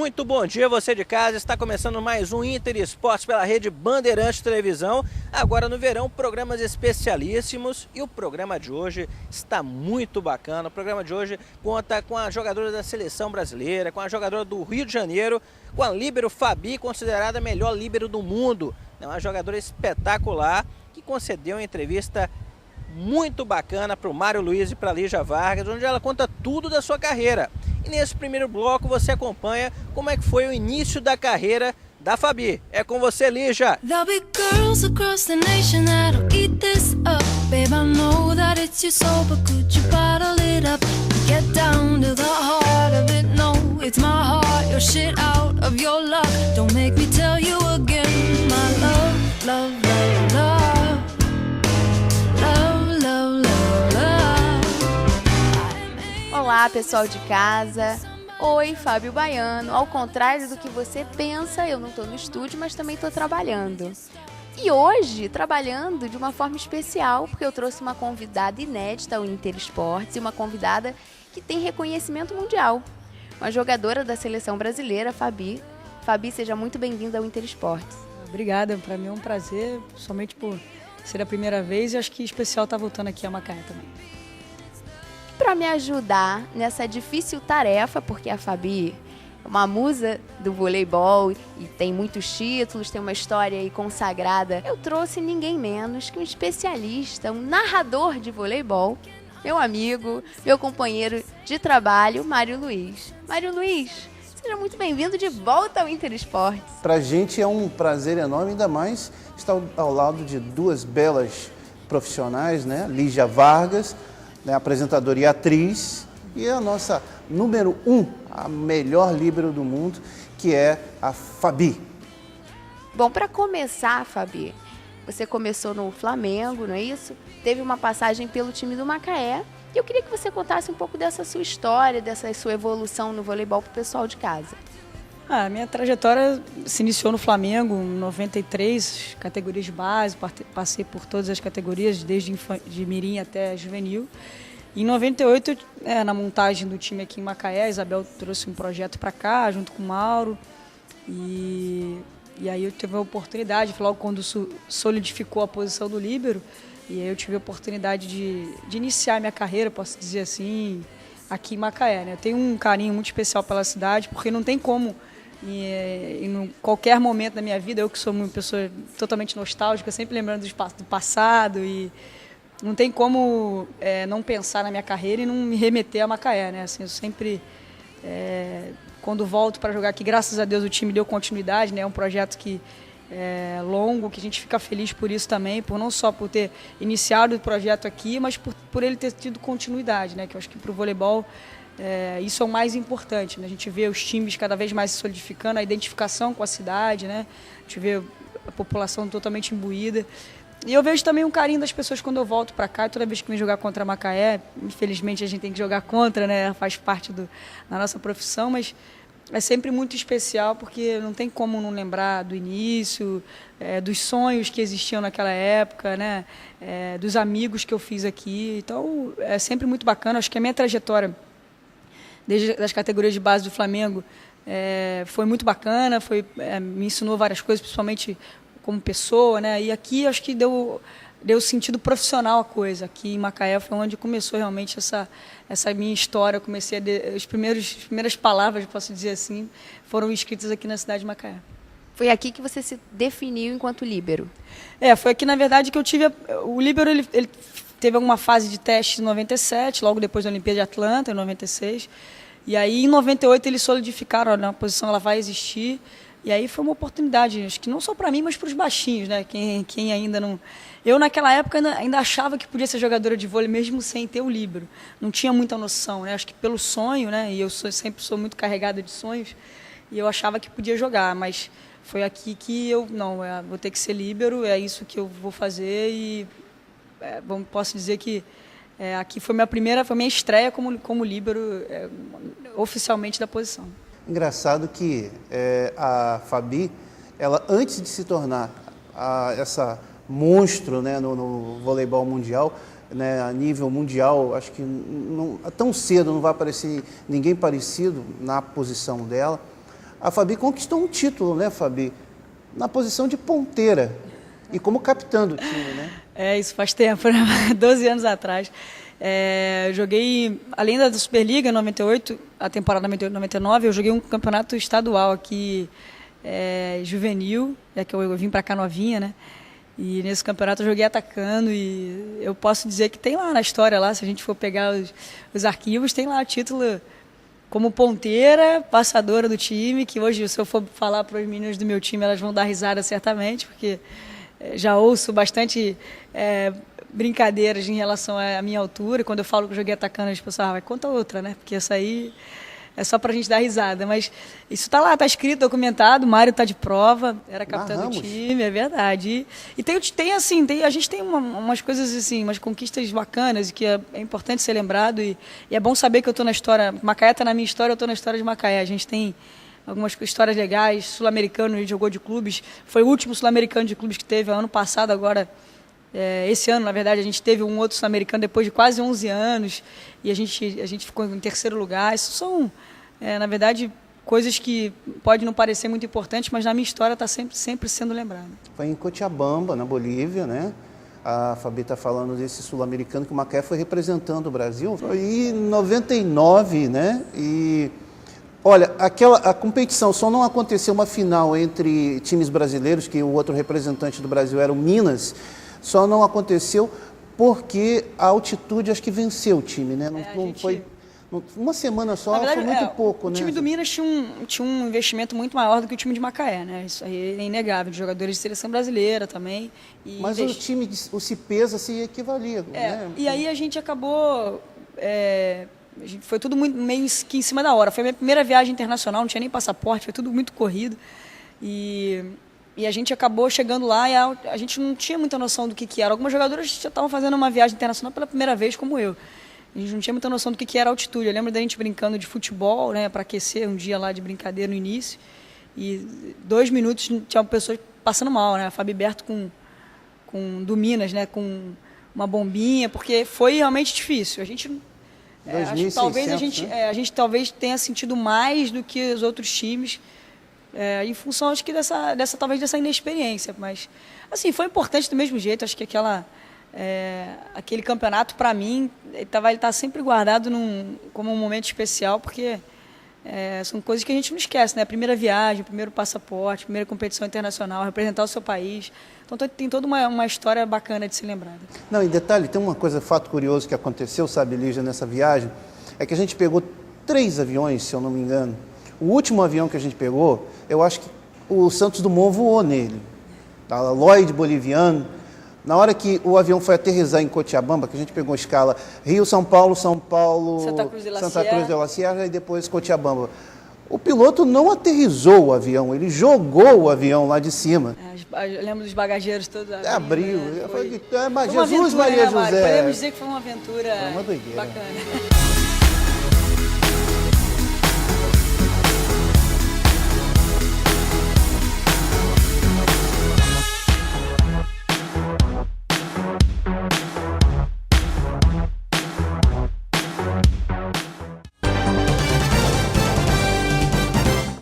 Muito bom dia, você de casa. Está começando mais um Inter Esportes pela rede Bandeirantes Televisão. Agora no verão, programas especialíssimos. E o programa de hoje está muito bacana. O programa de hoje conta com a jogadora da seleção brasileira, com a jogadora do Rio de Janeiro, com a líbero Fabi, considerada a melhor líbero do mundo. É uma jogadora espetacular que concedeu uma entrevista muito bacana para o Mário Luiz e para a Lígia Vargas, onde ela conta tudo da sua carreira. E nesse primeiro bloco você acompanha como é que foi o início da carreira da Fabi. É com você, Lígia. There'll be girls across the nation that'll eat this up. Babe, I know that it's your soul, but could you bottle it up? Get down to the heart of it. No, it's my heart, you're shit out of your luck. Don't make me tell you again, my love, love, love, love. Olá, pessoal de casa. Oi, Fábio Baiano. Ao contrário do que você pensa, eu não estou no estúdio, mas também estou trabalhando. E hoje, trabalhando de uma forma especial, porque eu trouxe uma convidada inédita ao Inter Esportes e uma convidada que tem reconhecimento mundial. Uma jogadora da seleção brasileira, Fabi. Fabi, seja muito bem-vinda ao Inter Esportes. Obrigada, para mim é um prazer, somente por ser a primeira vez, e acho que especial estar voltando aqui a Macaé também. Para me ajudar nessa difícil tarefa, porque a Fabi é uma musa do voleibol e tem muitos títulos, tem uma história aí consagrada, eu trouxe ninguém menos que um especialista, um narrador de voleibol, meu amigo, meu companheiro de trabalho, Mário Luiz. Mário Luiz, seja muito bem-vindo de volta ao Inter Esportes. Para a gente é um prazer enorme, ainda mais estar ao lado de duas belas profissionais, né? Lígia Vargas, né, apresentadora e atriz, e a nossa número 1, a melhor líbero do mundo, que é a Fabi. Bom, para começar, Fabi, você começou no Flamengo, não é isso? Teve uma passagem pelo time do Macaé, e eu queria que você contasse um pouco dessa sua história, dessa sua evolução no voleibol para o pessoal de casa. A minha trajetória se iniciou no Flamengo em 93, categorias de base, passei por todas as categorias, desde de mirim até juvenil. Em 98, na montagem do time aqui em Macaé, a Isabel trouxe um projeto para cá, junto com o Mauro. E aí eu tive a oportunidade, logo quando solidificou a posição do líbero, e aí eu tive a oportunidade de iniciar minha carreira, posso dizer assim, aqui em Macaé, né? Eu tenho um carinho muito especial pela cidade, porque não tem como, em qualquer momento da minha vida, eu que sou uma pessoa totalmente nostálgica, sempre lembrando do passado, e não tem como não pensar na minha carreira e não me remeter a Macaé, né? Assim, eu sempre, quando volto para jogar aqui, graças a Deus o time deu continuidade, né? É um projeto que longo, que a gente fica feliz por isso também, não só por ter iniciado o projeto aqui, mas por ele ter tido continuidade, né? Que eu acho que para o voleibol isso é o mais importante, né? A gente vê os times cada vez mais se solidificando, a identificação com a cidade, né? A gente vê a população totalmente imbuída. E eu vejo também um carinho das pessoas quando eu volto para cá, toda vez que vem jogar contra a Macaé, infelizmente a gente tem que jogar contra, né? Faz parte da nossa profissão, mas é sempre muito especial porque não tem como não lembrar do início, dos sonhos que existiam naquela época, né? Dos amigos que eu fiz aqui. Então é sempre muito bacana. Acho que a minha trajetória, desde as categorias de base do Flamengo, foi muito bacana, me ensinou várias coisas, principalmente como pessoa, né? E aqui acho que deu sentido profissional a coisa. Aqui em Macaé foi onde começou realmente essa minha história. Eu comecei as primeiras palavras, posso dizer assim, foram escritas aqui na cidade de Macaé. Foi aqui que você se definiu enquanto líbero? Foi aqui, na verdade, que eu tive... O líbero, ele teve alguma fase de teste em 97, logo depois da Olimpíada de Atlanta, em 96. E aí, em 98, eles solidificaram, olha, a posição ela vai existir. E aí foi uma oportunidade, acho que não só para mim, mas para os baixinhos, né? Quem ainda não... Eu, naquela época, ainda achava que podia ser jogadora de vôlei, mesmo sem ter o líbero. Não tinha muita noção, né? Acho que pelo sonho, né? E eu sempre sou muito carregada de sonhos, e eu achava que podia jogar, mas foi aqui que eu... Não, vou ter que ser líbero, é isso que eu vou fazer, e posso dizer que aqui foi minha estreia como líbero, oficialmente da posição. Engraçado que a Fabi, ela antes de se tornar essa monstro, né, no voleibol mundial, né, a nível mundial, acho que tão cedo não vai aparecer ninguém parecido na posição dela. a Fabi conquistou um título, né, Fabi? Na posição de ponteira e como capitã do time, né? Isso faz tempo, né? 12 anos atrás. Eu joguei, além da Superliga, em 98, a temporada 98-99, eu joguei um campeonato estadual aqui, juvenil, que eu vim para cá novinha, né? E nesse campeonato eu joguei atacando e eu posso dizer que tem lá na história, lá, se a gente for pegar os arquivos, tem lá o título como ponteira, passadora do time, que hoje, se eu for falar para os meninos do meu time, elas vão dar risada certamente, porque já ouço bastante brincadeiras em relação à minha altura. Quando eu falo que eu joguei atacando, as pessoas vai conta outra, né? Porque essa aí é só pra gente dar risada. Mas isso tá lá, tá escrito, documentado, o Mário tá de prova, era capitão do time, é verdade. E a gente tem umas coisas assim, umas conquistas bacanas, que é importante ser lembrado, e é bom saber que eu tô na história, Macaé tá na minha história, eu tô na história de Macaé. A gente tem algumas histórias legais, sul-americano, a gente jogou de clubes, foi o último sul-americano de clubes que teve ano passado, agora, esse ano, na verdade, a gente teve um outro sul-americano depois de quase 11 anos, e a gente ficou em terceiro lugar. Isso são, na verdade, coisas que podem não parecer muito importantes, mas na minha história está sempre sendo lembrado. Foi em Cochabamba, na Bolívia, né? A Fabi está falando desse sul-americano que o Macaé foi representando o Brasil. Foi em 99, né? E olha, a competição só não aconteceu uma final entre times brasileiros, que o outro representante do Brasil era o Minas, só não aconteceu porque a altitude acho que venceu o time, né? Foi uma semana só, verdade, foi muito pouco, né? O time do Minas tinha um investimento muito maior do que o time de Macaé, né? Isso aí é inegável, de jogadores de seleção brasileira também. Mas o time, o Cipesa se equivalia, né? E aí a gente acabou... foi tudo meio que em cima da hora. Foi a minha primeira viagem internacional, não tinha nem passaporte, foi tudo muito corrido. E a gente acabou chegando lá e a gente não tinha muita noção do que era. Algumas jogadoras já estavam fazendo uma viagem internacional pela primeira vez, como eu. A gente não tinha muita noção do que era altitude. Eu lembro da gente brincando de futebol, né, para aquecer um dia lá de brincadeira no início. E 2 minutos tinha pessoas passando mal, né? A Fabi Berto do Minas, né, com uma bombinha, porque foi realmente difícil. A gente... acho que talvez a gente talvez tenha sentido mais do que os outros times, em função, acho que talvez dessa inexperiência, mas assim, foi importante do mesmo jeito. Acho que aquele campeonato, para mim, ele tá sempre guardado como um momento especial, porque são coisas que a gente não esquece, né? Primeira viagem, primeiro passaporte, primeira competição internacional, representar o seu país. Então tem toda uma história bacana de se lembrar. Não, em detalhe, tem uma coisa, fato curioso que aconteceu, sabe, Lígia, nessa viagem, é que a gente pegou 3 aviões, se eu não me engano. O último avião que a gente pegou, eu acho que o Santos Dumont voou nele. Tá? Lloyd boliviano. Na hora que o avião foi aterrissar em Cochabamba, que a gente pegou a escala Rio, São Paulo, Santa Cruz de la Sierra e depois Cochabamba. O piloto não aterrissou o avião, ele jogou o avião lá de cima. Eu lembro dos bagageiros todos. Abriu. Né? Jesus, Maria José. Podemos dizer que foi uma aventura bacana.